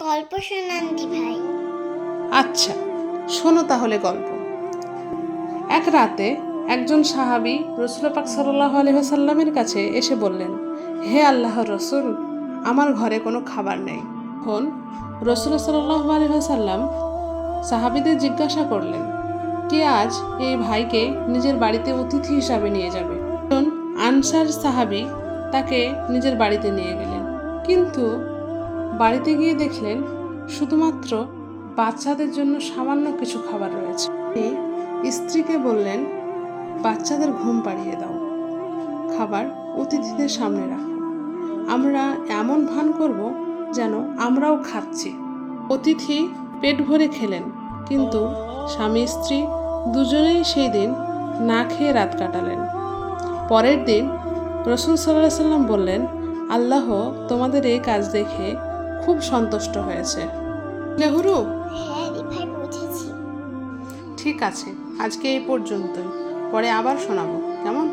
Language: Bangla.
গল্প শোনান দি ভাই। আচ্ছা, শোনো তাহলে গল্প। এক রাতে একজন সাহাবী রাসূল পাক সাল্লাল্লাহু আলাইহি ওয়াসাল্লামের কাছে এসে বললেন, হে আল্লাহর রাসূল, আমার ঘরে কোনো খাবার নেই। তখন রাসূল সাল্লাল্লাহু আলাইহি ওয়াসাল্লাম সাহাবীদের জিজ্ঞাসা করলেন, কে আজ এই ভাইকে নিজের বাড়িতে অতিথি হিসাবে নিয়ে যাবে? একজন আনসার সাহাবী তাকে নিজের বাড়িতে নিয়ে গেলেন, কিন্তু বাড়িতে গিয়ে দেখলেন শুধুমাত্র বাচ্চাদের জন্য সামান্য কিছু খাবার রয়েছে। তিনি স্ত্রীকে বললেন, বাচ্চাদের ঘুম পাড়িয়ে দাও, খাবার অতিথিদের সামনে রাখো, আমরা এমন ভান করব যেন আমরাও খাচ্ছি। অতিথি পেট ভরে খেলেন, কিন্তু স্বামী স্ত্রী দুজনেই সেই দিন না খেয়ে রাত কাটালেন। পরের দিন রাসূল সাল্লাল্লাহু আলাইহি সাল্লাম বললেন, আল্লাহ তোমাদের এই কাজ দেখে খুব সন্তুষ্ট হয়েছে। নেহরু, হ্যাঁ দি ভাই, বুঝেছি। ঠিক আছে, আজকে এই পর্যন্তই, পরে আবার শোনাবো, কেমন?